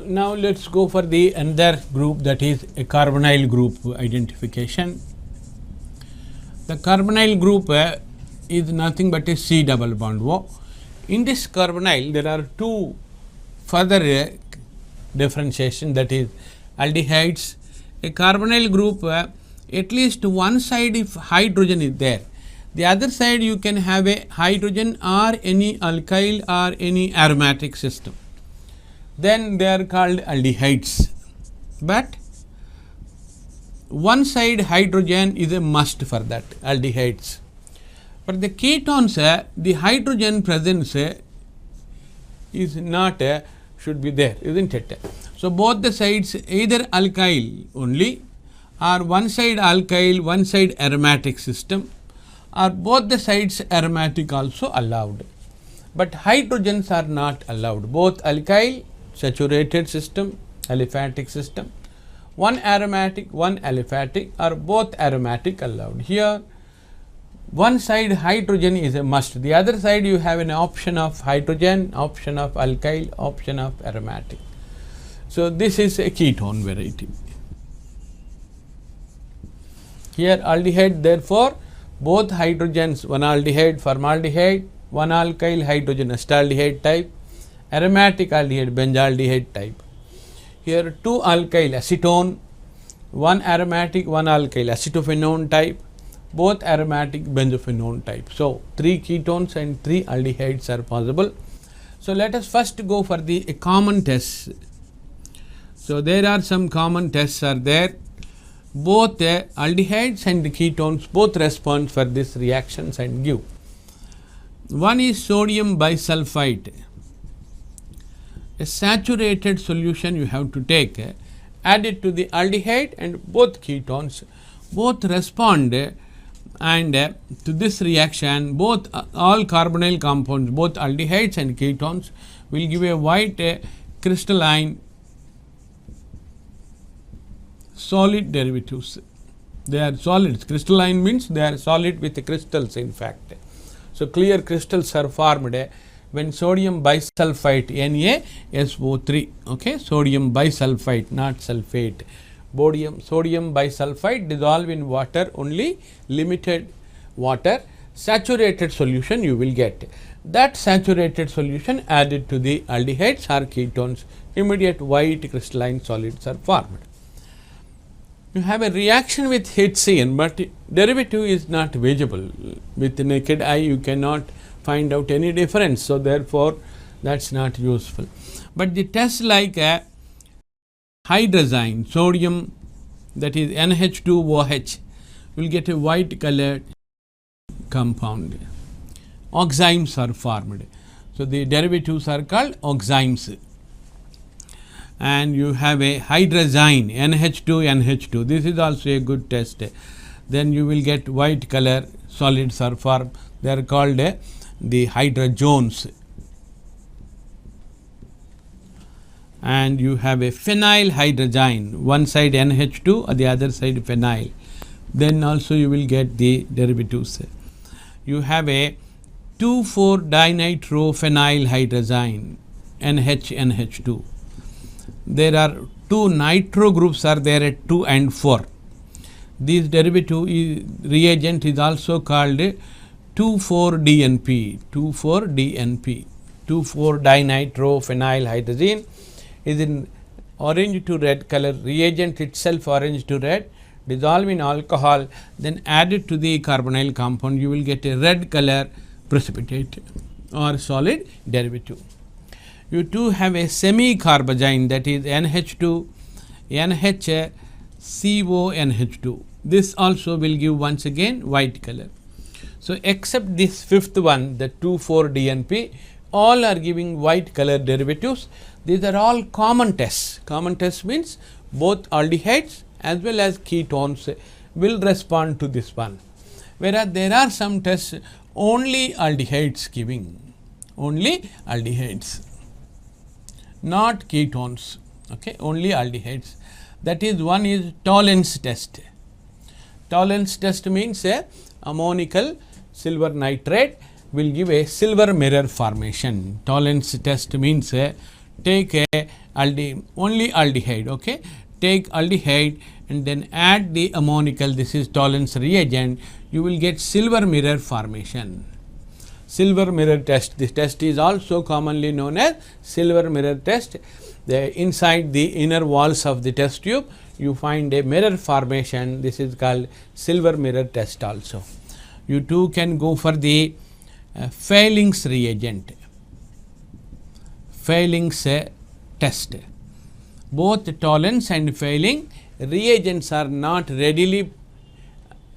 now let's go for the another group, that is a carbonyl group identification. The carbonyl group is nothing but a C double bond O. In this carbonyl there are two further differentiation, that is aldehydes. A carbonyl group at least one side if hydrogen is there, the other side you can have a hydrogen or any alkyl or any aromatic system, then they are called aldehydes. But one side hydrogen is a must for that aldehydes. For the ketones the hydrogen presence is not should be there, isn't it? So both the sides either alkyl only or one side alkyl, one side aromatic system, or both the sides aromatic also allowed, but hydrogens are not allowed. Both alkyl saturated system, aliphatic system, one aromatic, one aliphatic, or both aromatic allowed. Here one side hydrogen is a must, the other side you have an option of hydrogen, option of alkyl, option of aromatic. So this is a ketone variety. Here aldehyde, therefore both hydrogens, one aldehyde formaldehyde, one alkyl hydrogen acetaldehyde type, aromatic aldehyde benzaldehyde type. Here two alkyl acetone, one aromatic, one alkyl acetophenone type, both aromatic benzophenone type. So three ketones and three aldehydes are possible. So let us first go for the common tests. So there are some common tests are there. Both aldehydes and ketones both respond for this reactions and give. One is sodium bisulfite. A saturated solution you have to take, add it to the aldehyde, and both ketones both respond, and to this reaction both all carbonyl compounds, both aldehydes and ketones, will give a white crystalline solid derivatives. They are solids. Crystalline means they are solid with the crystals in fact. So clear crystals are formed when sodium bisulfite NaSO3, okay, sodium bisulfite, not sulfate. Sodium bisulfite dissolve in water, only limited water, saturated solution you will get. That saturated solution added to the aldehydes or ketones, immediate white crystalline solids are formed. You have a reaction with HCN, but derivative is not visible. With the naked eye you cannot find out any difference, so therefore that is not useful. But the test like hydrazine, sodium, that is NH2OH, will get a white colored compound. Oximes are formed. So the derivatives are called oximes. And you have a hydrazine, NH2NH2. This is also a good test. Then you will get white color solids are formed. They are called the hydrogens. And you have a phenyl hydrazine, one side NH2 or the other side phenyl. Then also you will get the derivatives. You have a 2,4-dinitrophenyl hydrazine, NH2. There are two nitro groups are there at 2 and 4. This derivative reagent is also called 2,4-DNP, 2,4-DNP, 2,4-dinitrophenyl hydrazine is in orange to red color, reagent itself orange to red, dissolve in alcohol, then add it to the carbonyl compound, you will get a red color precipitate or solid derivative. You too have a semi-carbazine, that is NH2, NHCONH2. This also will give once again white color. So except this fifth one, the 2,4-DNP, all are giving white color derivatives. These are all common tests. Common test means both aldehydes as well as ketones will respond to this one. Whereas there are some tests only aldehydes giving, only aldehydes, not ketones, okay, only aldehydes. That is, one is tolerance test. Tolerance test means ammonical silver nitrate will give a silver mirror formation. Tolerance test means take a only aldehyde. Okay, take aldehyde and then add the ammonical, this is tolerance reagent, you will get silver mirror formation. Silver mirror test, this test is also commonly known as silver mirror test. Inside the inner walls of the test tube you find a mirror formation, this is called silver mirror test also. You too can go for the Fehling's reagent, Fehling's test. Both tolerance and Fehling reagents are not readily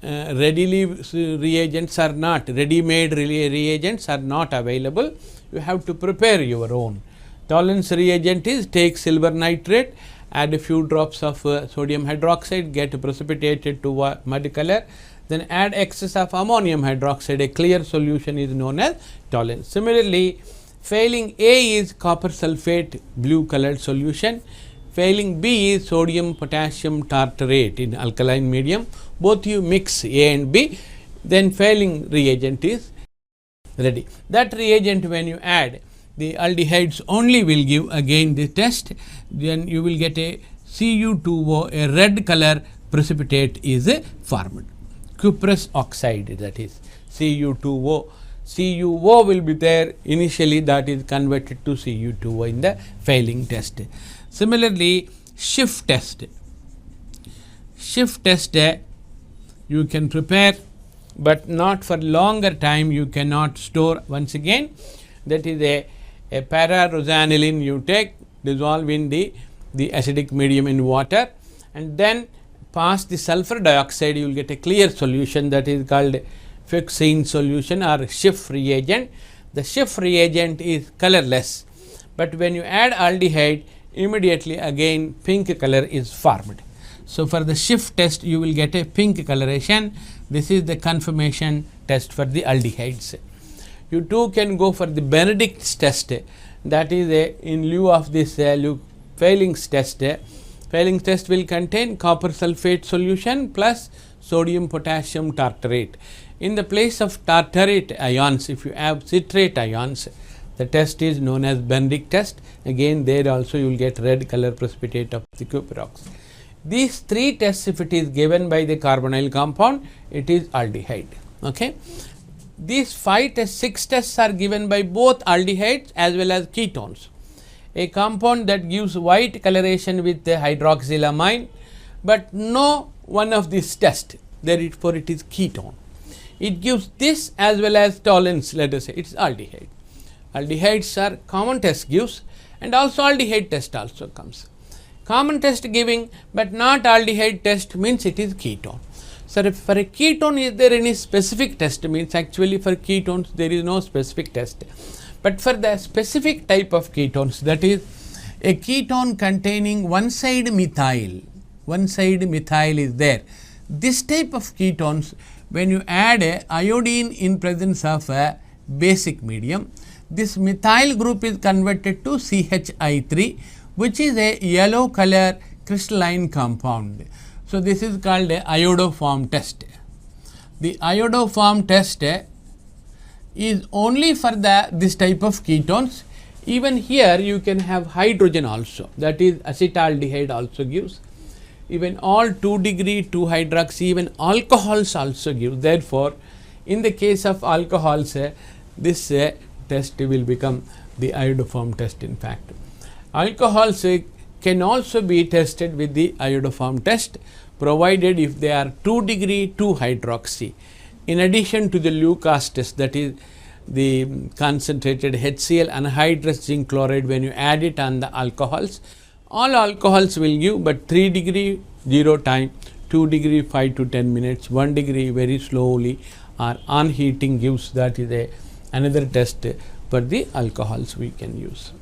reagents are not ready-made reagents are not available. You have to prepare your own. Tolerance reagent is take silver nitrate, add a few drops of sodium hydroxide, get precipitated to mud color, then add excess of ammonium hydroxide, a clear solution is known as tolerance. Similarly, Fehling A is copper sulfate blue colored solution, Fehling B is sodium potassium tartarate in alkaline medium, both you mix A and B, then Fehling reagent is ready. That reagent when you add the aldehydes only will give again the test, then you will get a Cu2O, a red color precipitate is formed, cuprous oxide, that is Cu2O. CuO will be there initially, that is converted to Cu2O in the Fehling test. Similarly, shift test. Shift test you can prepare, but not for longer time, you cannot store. Once again, that is a para-rosanilin you take, dissolve in the acidic medium in water, and then pass the sulfur dioxide, you will get a clear solution, that is called Fuchsine solution or Schiff reagent. The Schiff reagent is colorless, but when you add aldehyde, immediately again pink color is formed. So, for the Schiff test you will get a pink coloration. This is the confirmation test for the aldehydes. You too can go for the Benedict's test, that is in lieu of this Fehling's test. Fehling's test will contain copper sulfate solution plus sodium potassium tartarate. In the place of tartarate ions, if you have citrate ions, the test is known as Benedict test. Again there also you will get red color precipitate of the cuprox. These three tests, if it is given by the carbonyl compound, it is aldehyde. Okay. These 6 tests are given by both aldehydes as well as ketones. A compound that gives white coloration with the hydroxylamine, but no one of these tests, therefore it is ketone. It gives this as well as tolerance, let us say it is aldehyde. Aldehydes are common test gives, and also aldehyde test also comes. Common test giving but not aldehyde test means it is ketone. So, if for a ketone is there any specific test, means actually for ketones there is no specific test, but for the specific type of ketones, that is a ketone containing one side methyl is there. This type of ketones, when you add a iodine in presence of a basic medium, this methyl group is converted to CHI3, which is a yellow color crystalline compound. So, this is called a iodoform test. The iodoform test is only for this type of ketones. Even here you can have hydrogen also, that is acetaldehyde also gives. Even all 2 degree 2 hydroxy, even alcohols also give. Therefore, in the case of alcohols, this test will become the iodoform test in fact. Alcohols can also be tested with the iodoform test, provided if they are 2 degree 2 hydroxy. In addition to the Lucas test, that is the concentrated HCl anhydrous zinc chloride, when you add it on the alcohols, all alcohols will give, but 3 degree 0 time, 2 degree 5 to 10 minutes, 1 degree very slowly, or on heating gives. That is another test for the alcohols we can use.